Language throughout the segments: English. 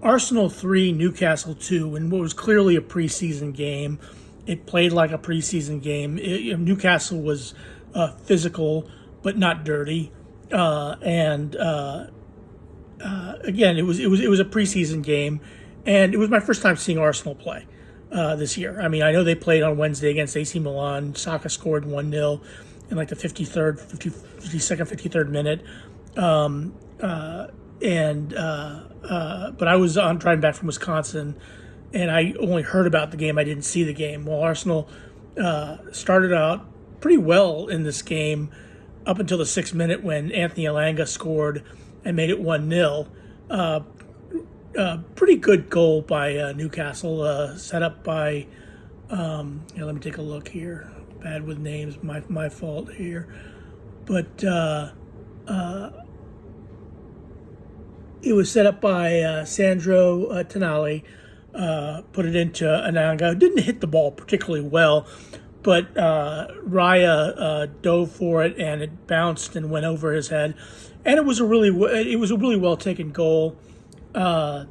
Arsenal 3, Newcastle 2, in what was clearly a preseason game. It played like a preseason game. Newcastle was physical, but not dirty. Again, it was a preseason game, and it was my first time seeing Arsenal play this year. I mean, I know they played on Wednesday against AC Milan. Saka scored 1-0 in like the 52nd, 53rd minute. But I was driving back from Wisconsin, and I only heard about the game. I didn't see the game. Well, Arsenal started out pretty well in this game up until the 6th minute when Anthony Elanga scored and made it 1-0. Pretty good goal by Newcastle, set up by, let me take a look here. Bad with names, my fault here. But it was set up by Sandro Tonali, put it into Ananga. Didn't hit the ball particularly well, but Raya dove for it, and it bounced and went over his head. And it was a really well taken goal by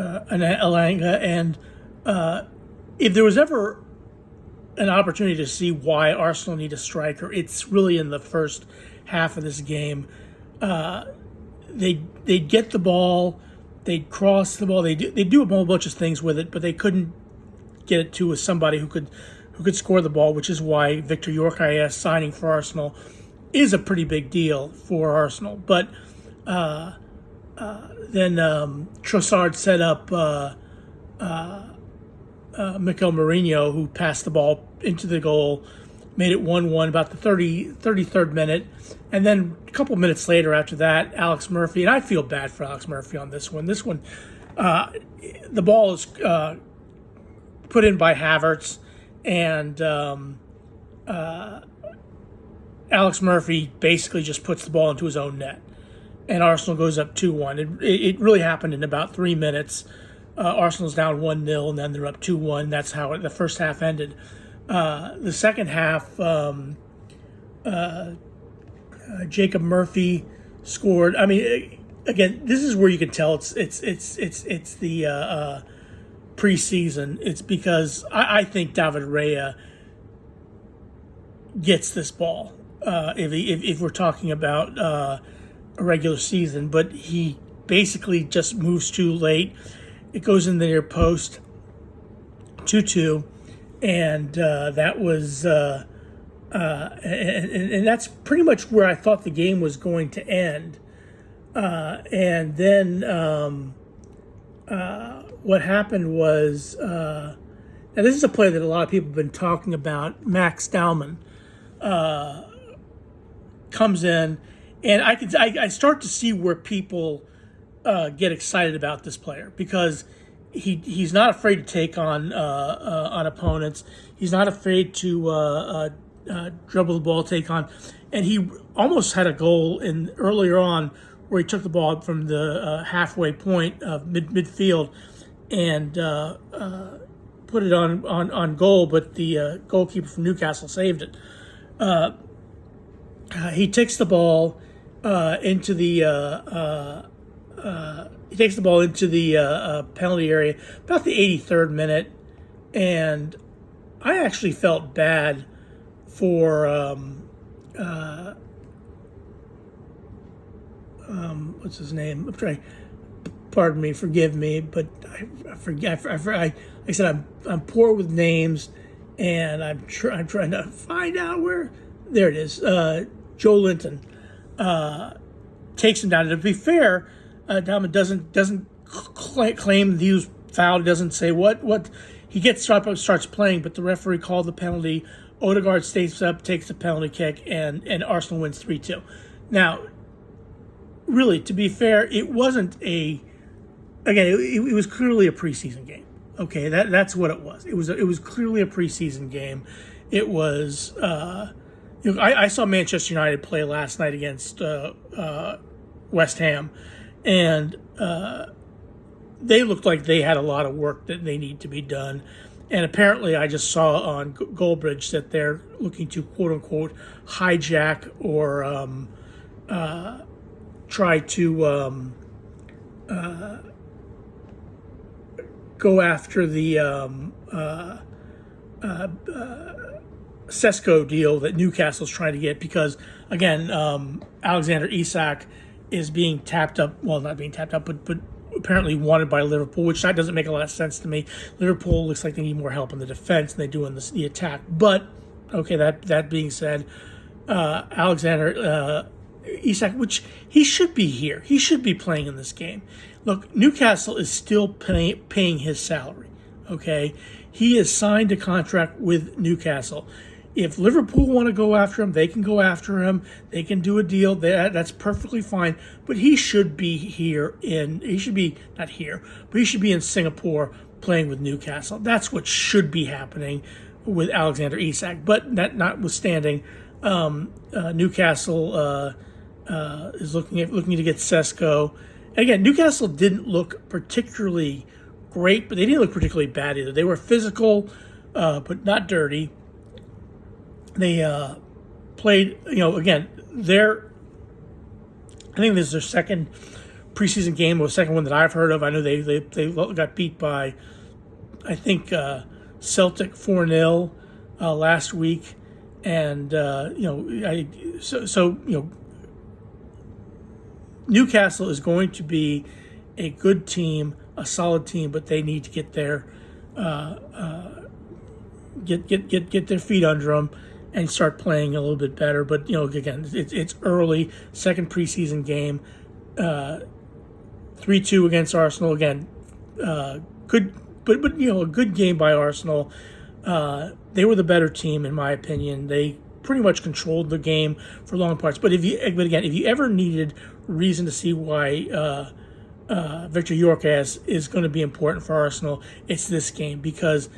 Elanga. And if there was ever an opportunity to see why Arsenal need a striker, it's really in the first half of this game. They'd get the ball, they'd cross the ball, they do a whole bunch of things with it, but they couldn't get it to somebody who could score the ball, which is why Victor Yorkaya signing for Arsenal is a pretty big deal for Arsenal. But then Trossard set up Mikel Mourinho, who passed the ball into the goal, made it 1-1 about the 33rd minute. And then a couple minutes later after that, Alex Murphy, and I feel bad for Alex Murphy on this one. This one, the ball is put in by Havertz, and Alex Murphy basically just puts the ball into his own net. And Arsenal goes up 2-1. It really happened in about 3 minutes. Arsenal's down 1-0, and then they're up 2-1. That's how the first half ended. The second half, Jacob Murphy scored. I mean, again, this is where you can tell it's the preseason. It's because I think David Raya gets this ball if we're talking about a regular season, but he basically just moves too late. It goes in the near post, 2-2, and that was and that's pretty much where I thought the game was going to end. And then what happened was, now this is a play that a lot of people have been talking about. Max Dowman comes in, and I start to see where people get excited about this player, because he's not afraid to take on opponents. He's not afraid to dribble the ball, take on, and he almost had a goal earlier on where he took the ball from the halfway point of midfield and put it on goal, but the goalkeeper from Newcastle saved it. He takes the ball into the penalty area about the 83rd minute, and I actually felt bad for what's his name? I'm trying. Pardon me, forgive me, but I forget. I said I'm poor with names, and I'm trying to find out where. There it is. Joe Linton takes him down. And to be fair, Dahman doesn't claim he was fouled. Doesn't say what. He gets starts playing, but the referee called the penalty. Odegaard stays up, takes the penalty kick, and Arsenal wins 3-2. Now, really, to be fair, it wasn't it was clearly a preseason game. Okay, that's what it was. It was clearly a preseason game. It was. I saw Manchester United play last night against West Ham, and they looked like they had a lot of work that they need to be done. And apparently I just saw on Goldbridge that they're looking to, quote-unquote, hijack or try to go after the Sesko deal that Newcastle's trying to get, because again, Alexander Isak is being tapped up. Well, not being tapped up, but apparently wanted by Liverpool, which that doesn't make a lot of sense to me. Liverpool looks like they need more help in the defense than they do in the attack. But okay, that being said, Alexander Isak, which he should be here, he should be playing in this game. Look, Newcastle is still paying his salary. Okay, he has signed a contract with Newcastle. If Liverpool want to go after him, they can go after him. They can do a deal. That's perfectly fine. But he should be here he should be not here, but he should be in Singapore playing with Newcastle. That's what should be happening with Alexander Isak. But that notwithstanding, Newcastle is looking to get Sesko. Again, Newcastle didn't look particularly great, but they didn't look particularly bad either. They were physical, but not dirty. They played, again, I think this is their second preseason game, or second one that I've heard of. I know they got beat by, I think, Celtic 4-0 last week, and Newcastle is going to be a good team, a solid team, but they need to get their get their feet under them and start playing a little bit better. But again, it's early, second preseason game, 3-2 against Arsenal. Again, good, but a good game by Arsenal. They were the better team in my opinion. They pretty much controlled the game for long parts. But if you ever needed reason to see why Victor Gyökeres is going to be important for Arsenal, it's this game, because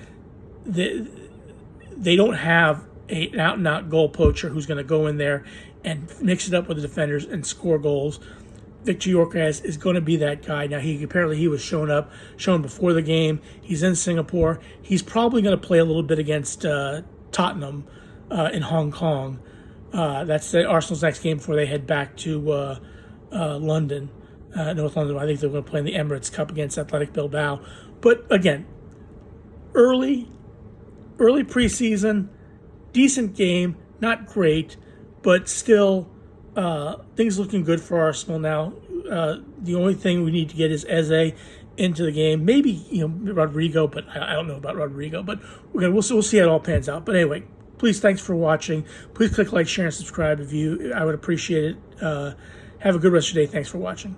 they don't have an out-and-out goal poacher who's going to go in there and mix it up with the defenders and score goals. Victor Gyökeres is going to be that guy. Now, he was shown before the game. He's in Singapore. He's probably going to play a little bit against Tottenham in Hong Kong. That's Arsenal's next game before they head back to London, North London. I think they're going to play in the Emirates Cup against Athletic Bilbao. But again, early preseason, decent game, not great, but still things looking good for Arsenal now. The only thing we need to get is Eze into the game. Maybe Rodrigo, but I don't know about Rodrigo. But we'll see how it all pans out. But anyway, please, thanks for watching. Please click like, share, and subscribe I would appreciate it. Have a good rest of your day. Thanks for watching.